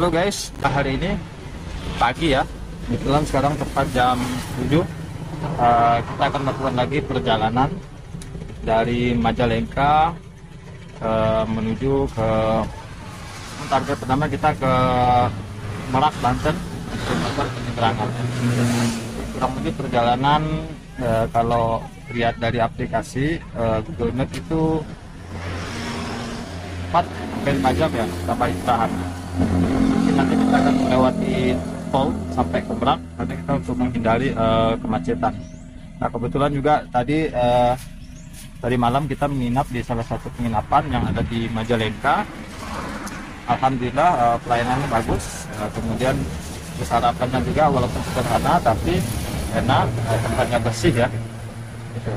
Halo guys, hari ini pagi ya, kebetulan sekarang tepat jam 7. Kita akan melakukan lagi perjalanan dari Majalengka menuju ke target pertama kita ke Merak, Banten untuk melakukan penyeberangan. Kurang lebih perjalanan kalau lihat dari aplikasi Google Maps itu 4-5 jam ya sampai istirahat. Nanti kita akan melewati tol sampai ke Merak karena kita untuk menghindari kemacetan. Nah kebetulan juga tadi malam kita menginap di salah satu penginapan yang ada di Majalengka. Alhamdulillah pelayanannya bagus. Kemudian sarapannya juga walaupun sederhana tapi enak, tempatnya bersih ya. Gitu.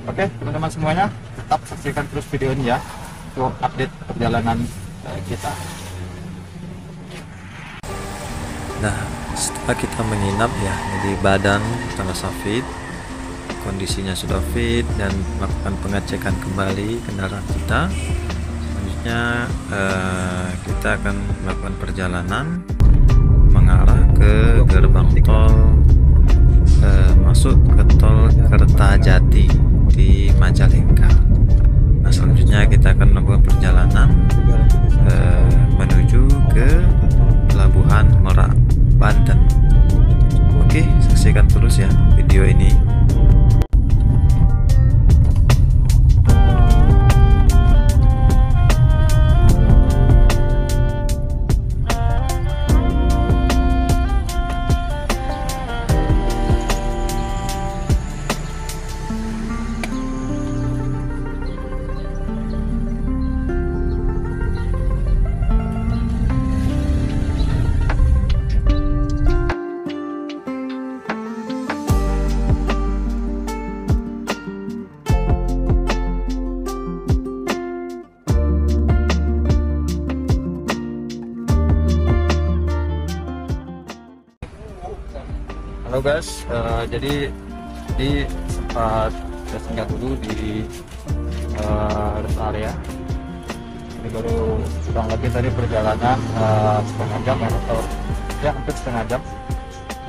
Oke teman-teman semuanya, tetap saksikan terus video ini ya untuk update perjalanan kita. Nah, setelah kita menginap ya, jadi badan terasa fit, kondisinya sudah fit dan melakukan pengecekan kembali kendaraan kita. Selanjutnya kita akan melakukan perjalanan mengarah ke gerbang tol masuk ke tol Kertajati di Majalengka. Nah, selanjutnya kita akan melakukan perjalanan menuju ke Pelabuhan Merak, Banten. Oke, saksikan terus ya video ini. Halo guys, jadi sempat saya singgah dulu di rest area. Ini baru kurang lebih tadi perjalanan setengah jam ya, atau ya hampir setengah jam.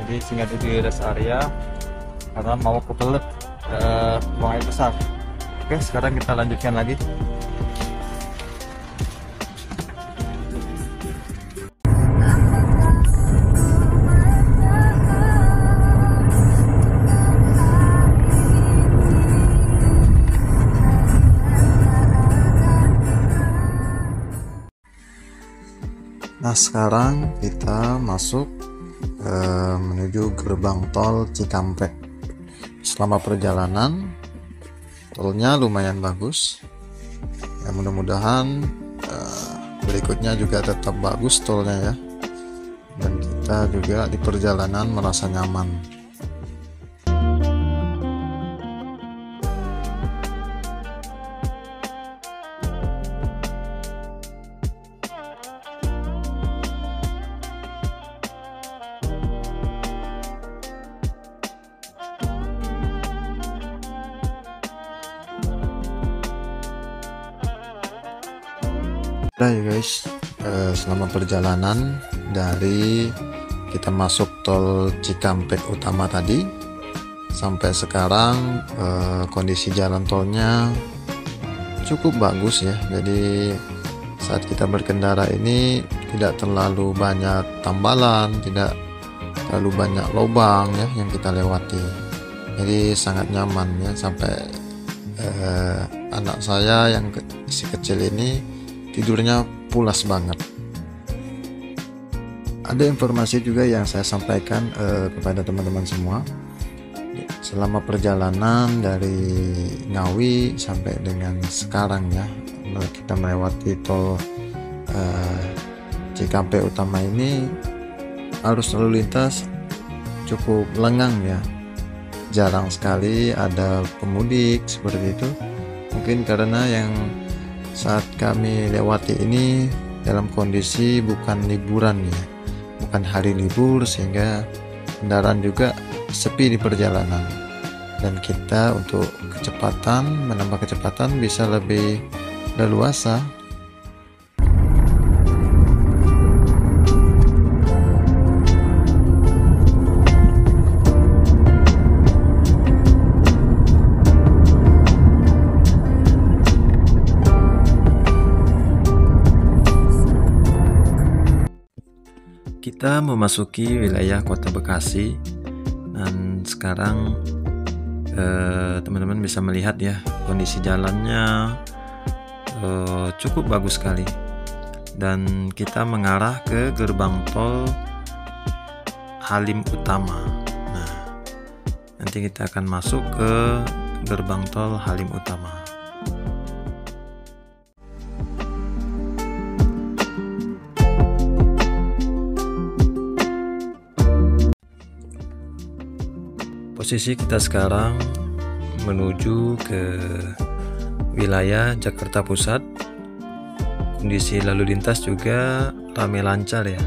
Jadi singgah dulu di rest area karena mau ke Belet, buang air besar. Oke, sekarang kita lanjutkan lagi. Nah, sekarang kita masuk menuju gerbang tol Cikampek. Selama perjalanan tolnya lumayan bagus ya, mudah-mudahan berikutnya juga tetap bagus tolnya ya, dan kita juga di perjalanan merasa nyaman. Udah ya guys, selama perjalanan dari kita masuk tol Cikampek utama tadi sampai sekarang kondisi jalan tolnya cukup bagus ya. Jadi saat kita berkendara ini tidak terlalu banyak tambalan, tidak terlalu banyak lubang ya yang kita lewati. Jadi sangat nyaman ya, sampai anak saya yang si kecil ini tidurnya pulas banget. Ada informasi juga yang saya sampaikan kepada teman-teman semua. Selama perjalanan dari Ngawi sampai dengan sekarang ya, kita melewati tol Cikampek utama ini, arus lalu lintas cukup lengang ya. Jarang sekali ada pemudik seperti itu. Mungkin karena yang saat kami lewati ini dalam kondisi bukan liburan ya, bukan hari libur, sehingga kendaraan juga sepi di perjalanan, dan kita untuk menambah kecepatan bisa lebih leluasa. Kita memasuki wilayah Kota Bekasi dan sekarang teman-teman bisa melihat ya, kondisi jalannya cukup bagus sekali, dan kita mengarah ke gerbang tol Halim Utama. Nah, nanti kita akan masuk ke gerbang tol Halim Utama. Posisi kita sekarang menuju ke wilayah Jakarta Pusat. Kondisi lalu lintas juga ramai lancar ya.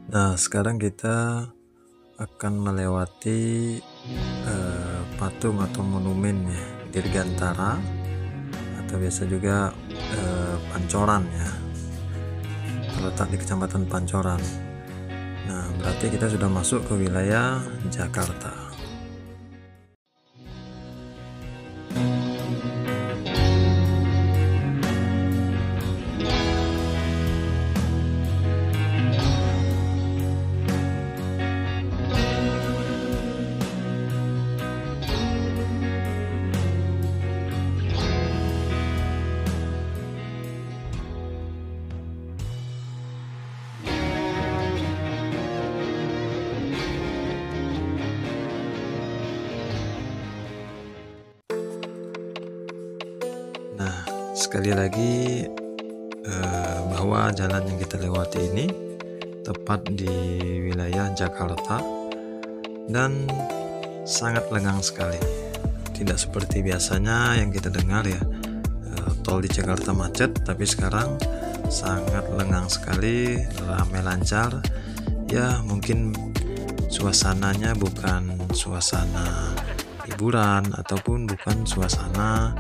Nah, sekarang kita akan melewati patung atau monumen ya, Dirgantara, atau biasa juga Pancoran ya, terletak di Kecamatan Pancoran. Nah, berarti kita sudah masuk ke wilayah Jakarta. Nah, sekali lagi bahwa jalan yang kita lewati ini tepat di wilayah Jakarta dan sangat lengang sekali. Tidak seperti biasanya yang kita dengar ya, tol di Jakarta macet, tapi sekarang sangat lengang sekali, ramai lancar. Ya, mungkin suasananya bukan suasana hiburan ataupun bukan suasana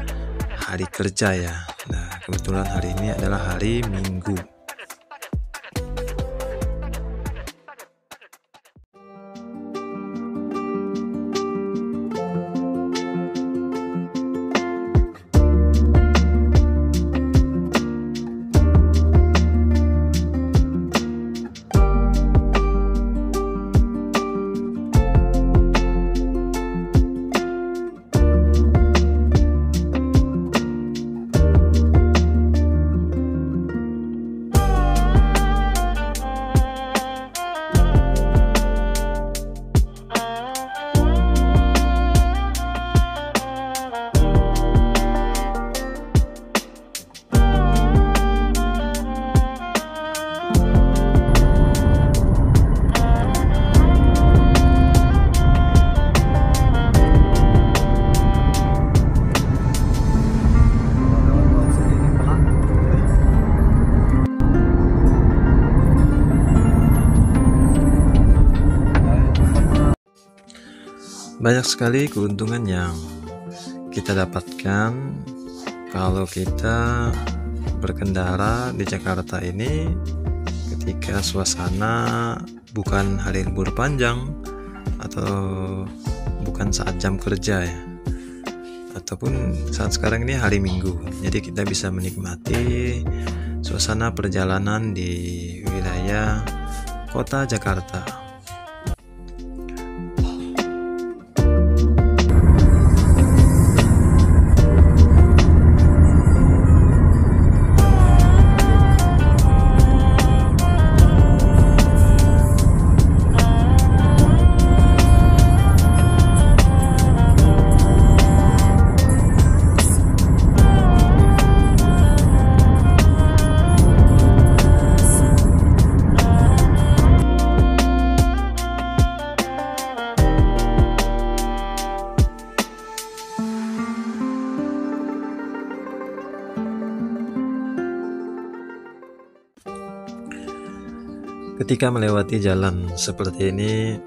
hari kerja ya. Nah, kebetulan hari ini adalah hari Minggu. Banyak sekali keuntungan yang kita dapatkan kalau kita berkendara di Jakarta ini ketika suasana bukan hari libur panjang atau bukan saat jam kerja ya, ataupun saat sekarang ini hari Minggu. Jadi kita bisa menikmati suasana perjalanan di wilayah kota Jakarta. Ketika melewati jalan seperti ini,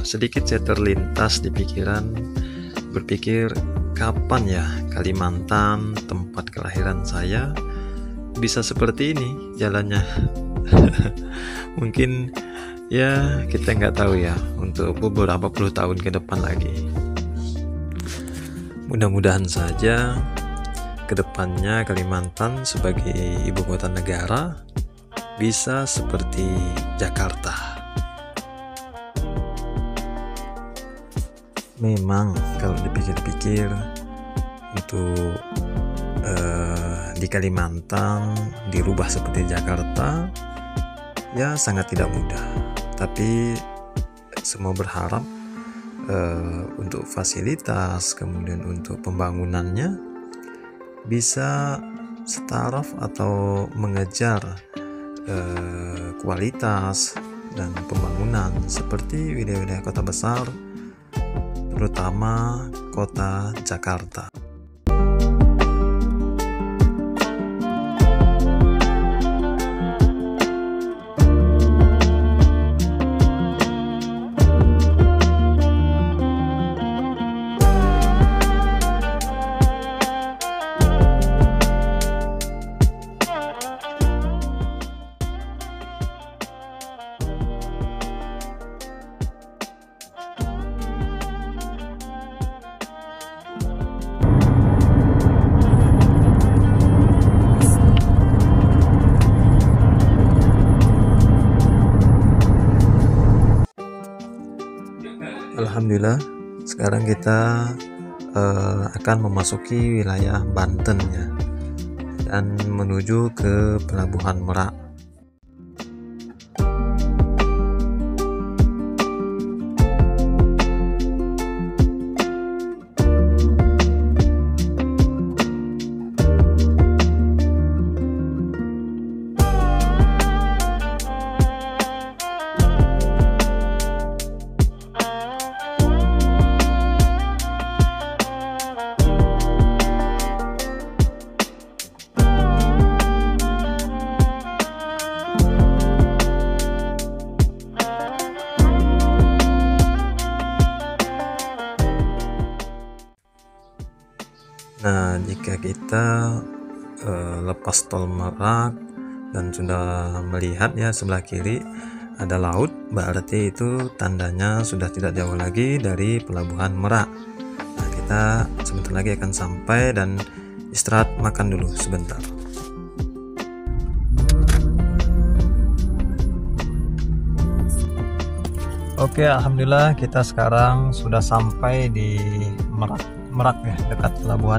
sedikit saya terlintas di pikiran, berpikir kapan ya Kalimantan, tempat kelahiran saya, bisa seperti ini jalannya. Mungkin ya kita nggak tahu ya untuk beberapa puluh tahun ke depan lagi. Mudah-mudahan saja kedepannya Kalimantan sebagai ibu kota negara bisa seperti Jakarta. Memang kalau dipikir-pikir untuk di Kalimantan dirubah seperti Jakarta ya sangat tidak mudah. Tapi semua berharap untuk fasilitas, kemudian untuk pembangunannya bisa setaraf atau mengejar kualitas dan pembangunan seperti wilayah-wilayah kota besar, terutama kota Jakarta. Alhamdulillah, sekarang kita akan memasuki wilayah Banten ya, dan menuju ke Pelabuhan Merak. Nah, jika kita lepas tol Merak dan sudah melihat ya sebelah kiri ada laut, berarti itu tandanya sudah tidak jauh lagi dari Pelabuhan Merak. Nah, kita sebentar lagi akan sampai dan istirahat makan dulu sebentar. Oke, alhamdulillah kita sekarang sudah sampai di Merak ya, dekat pelabuhan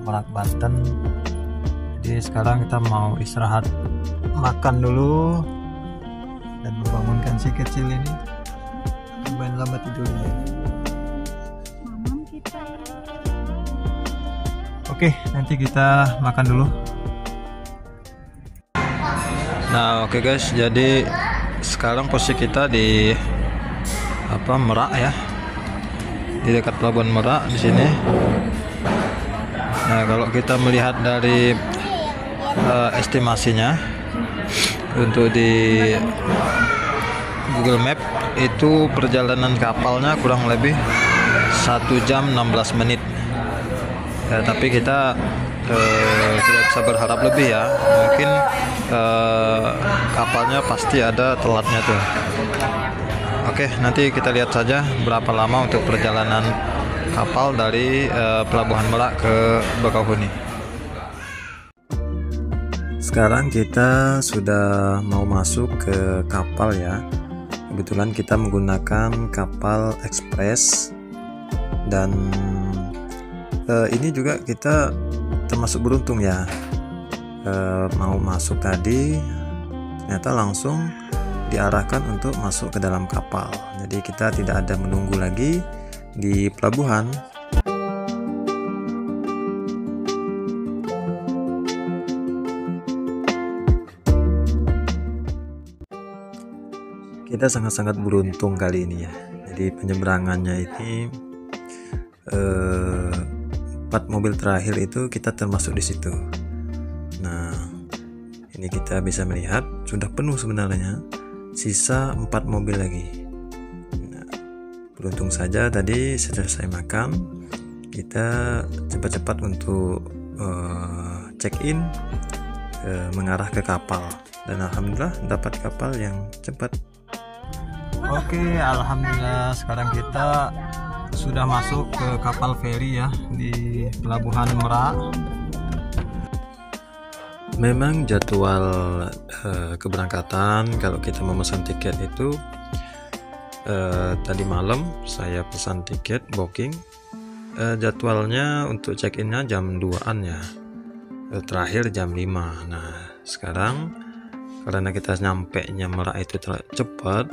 Merak Banten. Jadi sekarang kita mau istirahat makan dulu dan membangunkan si kecil ini. Main lama tidurnya. Oke, nanti kita makan dulu. Nah, oke guys, jadi sekarang posisi kita di Merak ya, di dekat Pelabuhan Merak di sini. Nah, kalau kita melihat dari estimasinya untuk di Google Map itu perjalanan kapalnya kurang lebih 1 jam 16 menit. Ya, tapi kita tidak bisa berharap lebih ya. Mungkin kapalnya pasti ada telatnya tuh. Oke, nanti kita lihat saja berapa lama untuk perjalanan kapal dari Pelabuhan Merak ke Bakauheni. Sekarang kita sudah mau masuk ke kapal ya. Kebetulan kita menggunakan kapal ekspres dan ini juga kita termasuk beruntung ya. Mau masuk tadi ternyata langsung diarahkan untuk masuk ke dalam kapal. Jadi kita tidak ada menunggu lagi di pelabuhan. Kita sangat-sangat beruntung kali ini ya. Jadi penyeberangannya ini 4 mobil terakhir itu kita termasuk di situ. Nah, Ini kita bisa melihat sudah penuh sebenarnya, sisa 4 mobil lagi. Nah, beruntung saja tadi selesai makan, kita cepat-cepat untuk check-in mengarah ke kapal, dan alhamdulillah dapat kapal yang cepat. Oke, alhamdulillah sekarang kita sudah masuk ke kapal feri ya di Pelabuhan Merak. Memang jadwal keberangkatan kalau kita memesan tiket itu tadi malam saya pesan tiket booking, jadwalnya untuk check-innya jam 2-an ya, terakhir jam 5. Nah sekarang karena kita nyampe Merak itu cepat,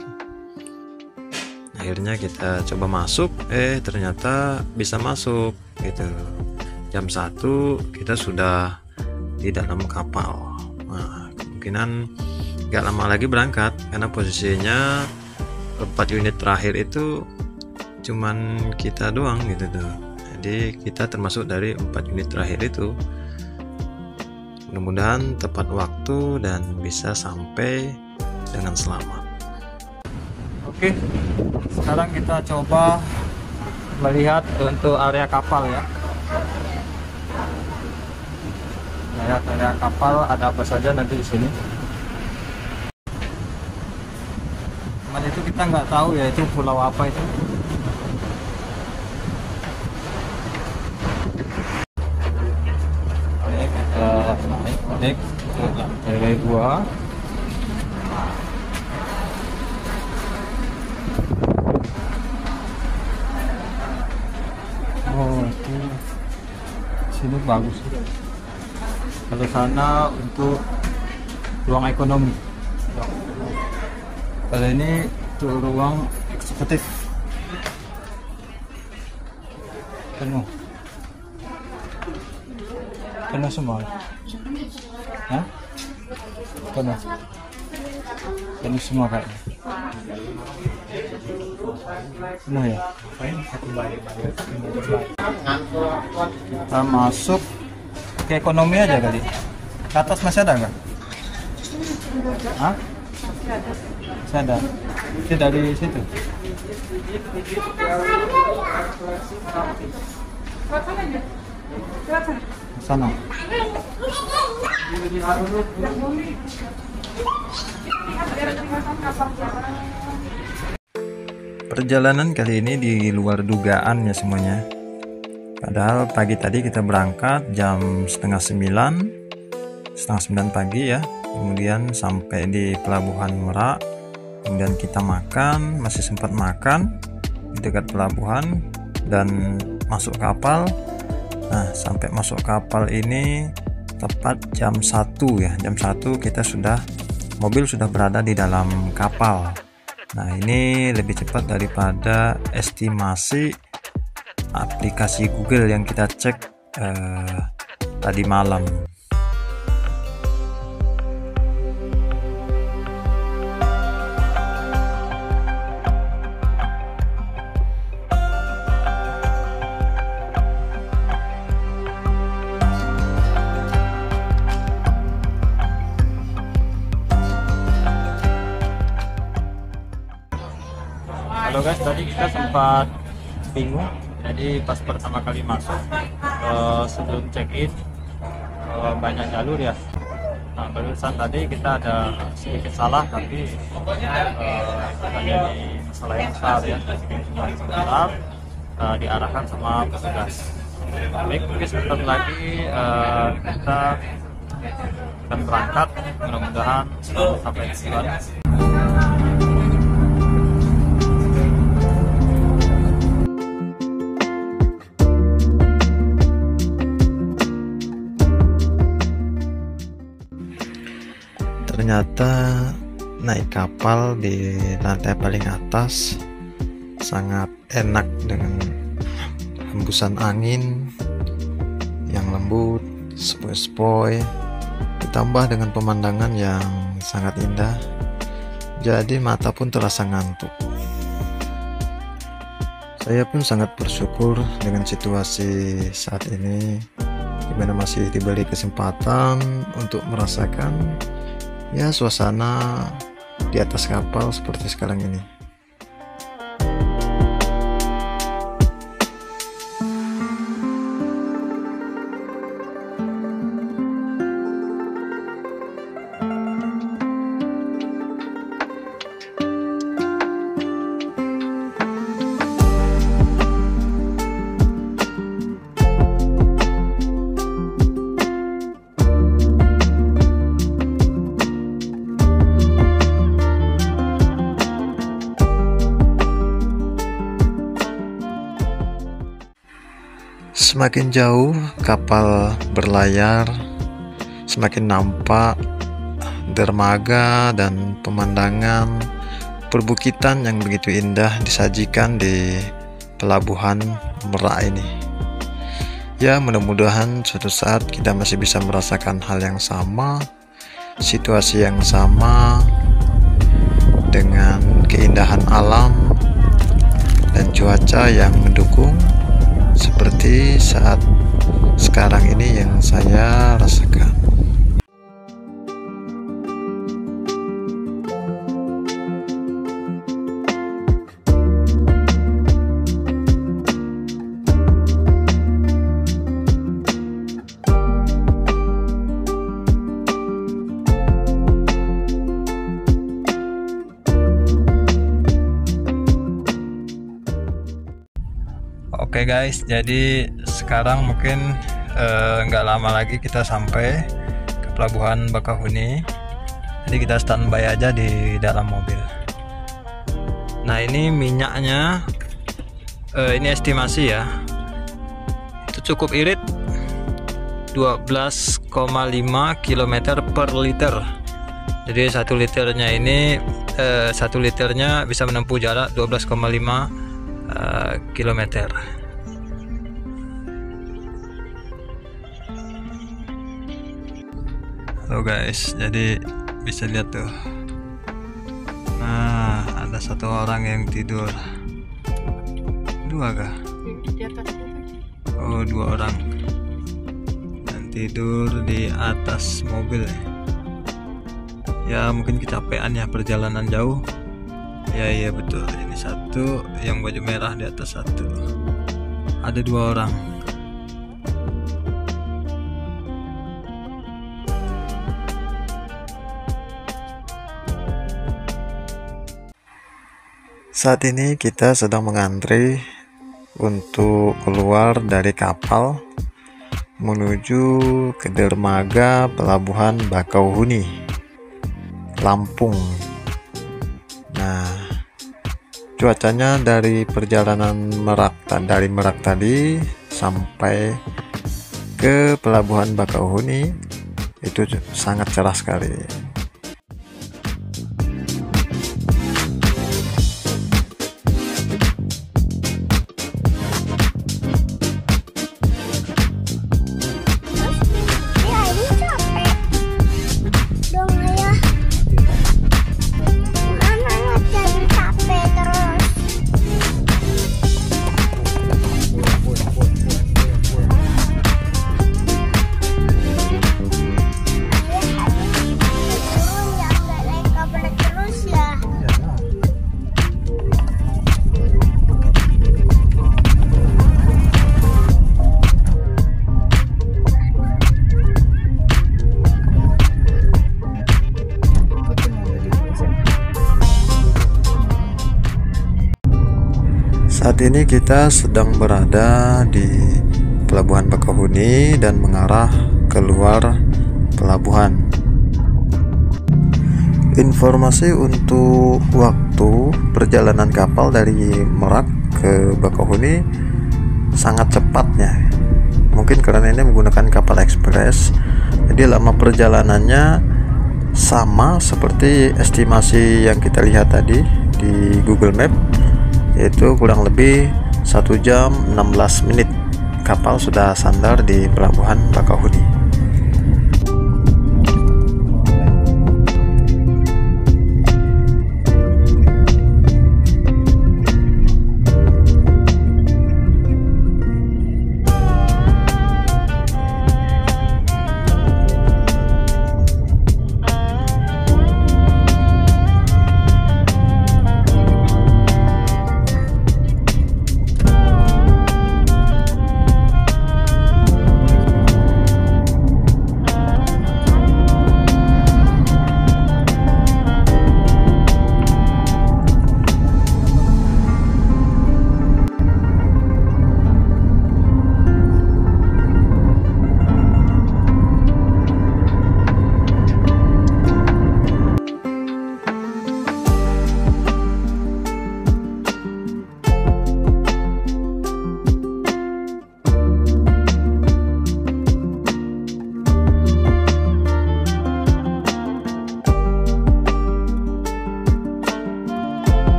akhirnya kita coba masuk, ternyata bisa masuk gitu. Jam 1 kita sudah di dalam kapal. Nah, kemungkinan gak lama lagi berangkat karena posisinya 4 unit terakhir itu cuman kita doang gitu tuh. Jadi kita termasuk dari 4 unit terakhir itu. Mudah-mudahan tepat waktu dan bisa sampai dengan selamat. Oke, sekarang kita coba melihat untuk area kapal ya. Area kapal ada apa saja nanti di sini. Cuman itu kita nggak tahu ya itu pulau apa itu. Oke, kita naik ke lantai 2. Oh, itu sini bagus. Kalau sana untuk ruang ekonomi, kalau ini untuk ruang eksekutif. Penuh semua. Hah? Penuh semua kayaknya. Penuh ya. Kita masuk ke ekonomi aja kali. Ke atas masih ada nggak? Hah? Masih ada. Itu dari situ. Sana. Perjalanan kali ini di luar dugaan ya semuanya. Padahal pagi tadi kita berangkat jam setengah 9 pagi ya, kemudian sampai di Pelabuhan Merak, kemudian kita makan, masih sempat makan di dekat pelabuhan dan masuk kapal. Nah sampai masuk kapal ini tepat jam 1 ya, jam 1 kita mobil sudah berada di dalam kapal. Nah ini lebih cepat daripada estimasi aplikasi Google yang kita cek tadi malam. Halo guys, tadi kita sempat bingung. Jadi pas pertama kali masuk sebelum check-in banyak jalur ya. Nah barusan tadi kita ada sedikit salah, tapi hanya di masalah yang besar ya. Cuma sebentar diarahkan sama petugas. Baik, mungkin sebentar lagi kita akan berangkat. Mudah-mudahan sampai tujuan. Ternyata naik kapal di lantai paling atas sangat enak dengan hembusan angin yang lembut, sepoi-sepoi, ditambah dengan pemandangan yang sangat indah, jadi mata pun terasa ngantuk. Saya pun sangat bersyukur dengan situasi saat ini, dimana masih diberi kesempatan untuk merasakan ya suasana di atas kapal seperti sekarang ini. Semakin jauh kapal berlayar, semakin nampak dermaga dan pemandangan perbukitan yang begitu indah disajikan di pelabuhan Merak ini. Ya, mudah-mudahan suatu saat kita masih bisa merasakan hal yang sama, situasi yang sama, dengan keindahan alam dan cuaca yang mendukung seperti saat sekarang ini yang saya rasakan. Oke guys, jadi sekarang mungkin nggak lama lagi kita sampai ke pelabuhan Bakahuni. Jadi kita standby aja di dalam mobil. Nah, ini minyaknya, ini estimasi ya, itu cukup irit 12,5 km per liter. Jadi 1 liternya ini 1 liternya bisa menempuh jarak 12,5 km. Halo guys, jadi bisa lihat tuh. Nah, ada satu orang yang tidur. Dua kah? Oh, 2 orang yang tidur di atas mobil. Ya mungkin kecapean ya, perjalanan jauh. Ya iya betul, ini satu yang baju merah di atas satu. Ada 2 orang. Saat ini kita sedang mengantri untuk keluar dari kapal menuju ke dermaga pelabuhan Bakauheni, Lampung. Nah, cuacanya dari perjalanan dari Merak tadi sampai ke pelabuhan Bakauheni itu sangat cerah sekali. Saat ini kita sedang berada di pelabuhan Bakauheni dan mengarah keluar pelabuhan. Informasi untuk waktu perjalanan kapal dari Merak ke Bakauheni sangat cepatnya. Mungkin karena ini menggunakan kapal ekspres, jadi lama perjalanannya sama seperti estimasi yang kita lihat tadi di Google Map, yaitu kurang lebih 1 jam 16 menit kapal sudah sandar di pelabuhan Bakauheni.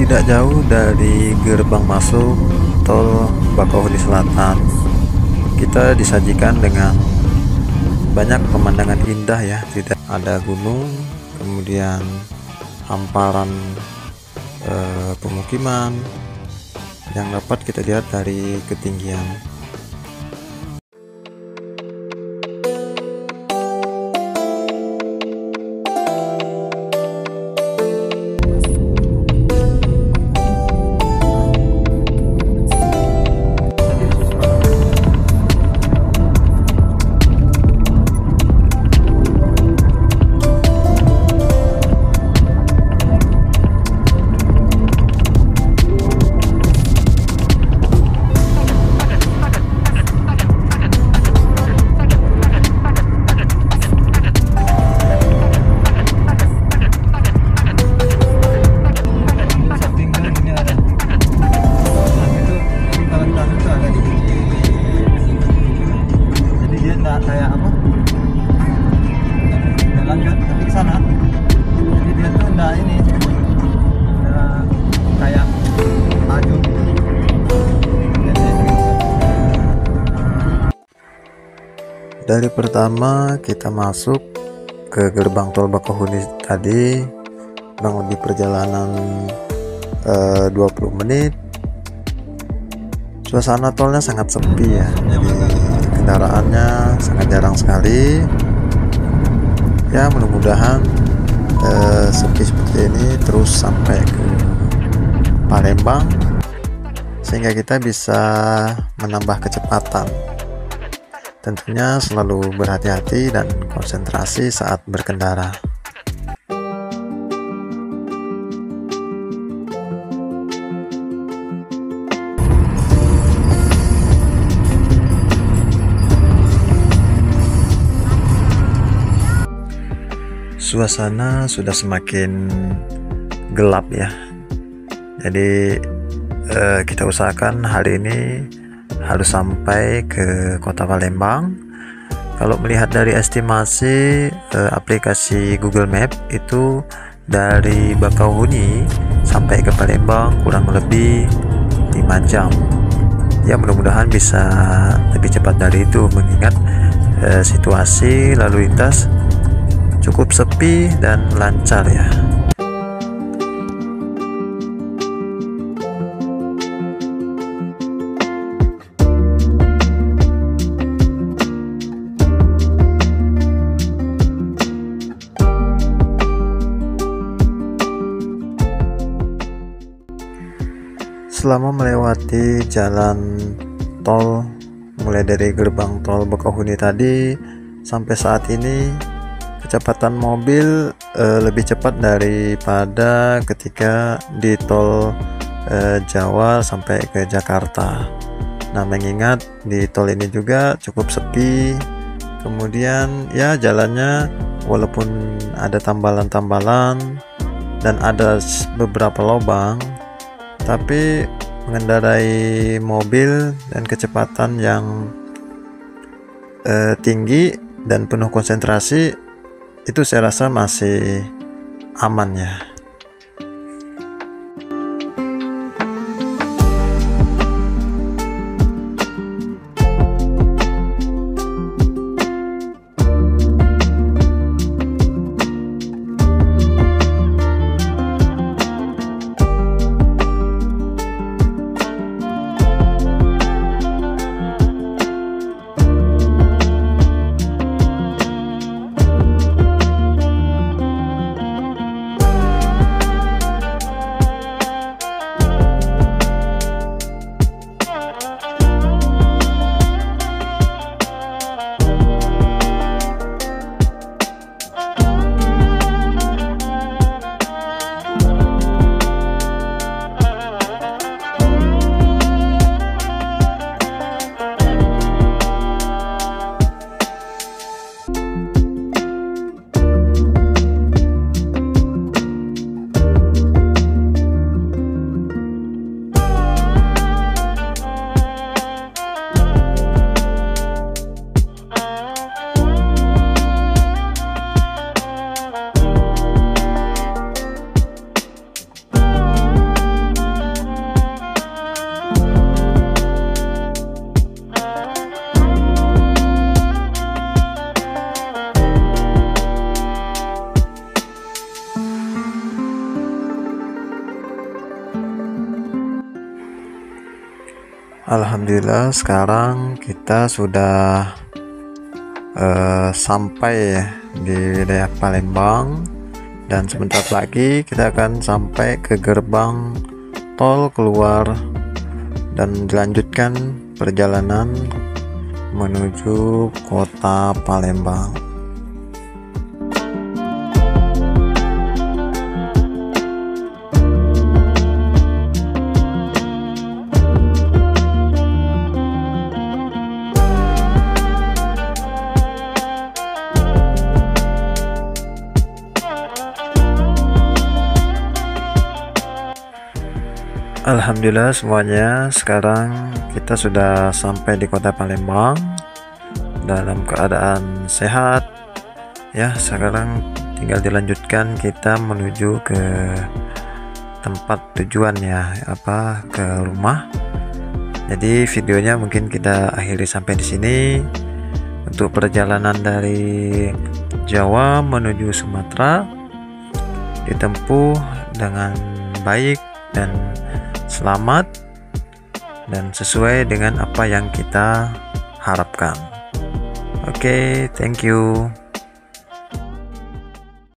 Tidak jauh dari gerbang masuk tol Bakauheni Selatan, kita disajikan dengan banyak pemandangan indah ya. Tidak ada gunung, kemudian hamparan pemukiman yang dapat kita lihat dari ketinggian. Kayak apa? Jalan kan tapi ke sana. Jadi dia tuh enggak ini. Kayak maju. Dari pertama kita masuk ke gerbang tol Bakauheni tadi, kurang lebih perjalanan 20 menit. Suasana tolnya sangat sepi ya, jadi kendaraannya sangat jarang sekali ya. Mudah-mudahan sepi seperti ini terus sampai ke Palembang sehingga kita bisa menambah kecepatan. Tentunya selalu berhati-hati dan konsentrasi saat berkendara. Suasana sudah semakin gelap ya, jadi kita usahakan hari ini harus sampai ke kota Palembang. Kalau melihat dari estimasi aplikasi Google Map itu dari Bakauheni sampai ke Palembang kurang lebih 5 jam ya. Mudah-mudahan bisa lebih cepat dari itu mengingat situasi lalu lintas cukup sepi dan lancar ya. Selama melewati jalan tol mulai dari gerbang tol Bakauheni tadi sampai saat ini, kecepatan mobil lebih cepat daripada ketika di tol Jawa sampai ke Jakarta. Nah, mengingat di tol ini juga cukup sepi, kemudian ya jalannya walaupun ada tambalan-tambalan dan ada beberapa lubang, tapi mengendarai mobil dan kecepatan yang tinggi dan penuh konsentrasi itu saya rasa masih aman ya. Alhamdulillah sekarang kita sudah sampai di wilayah Palembang, dan sebentar lagi kita akan sampai ke gerbang tol keluar dan dilanjutkan perjalanan menuju kota Palembang. Alhamdulillah semuanya, sekarang kita sudah sampai di kota Palembang dalam keadaan sehat ya. Sekarang tinggal dilanjutkan kita menuju ke tempat tujuan ya, ke rumah. Jadi videonya mungkin kita akhiri sampai di sini. Untuk perjalanan dari Jawa menuju Sumatera ditempuh dengan baik dan selamat dan sesuai dengan apa yang kita harapkan. Oke, thank you.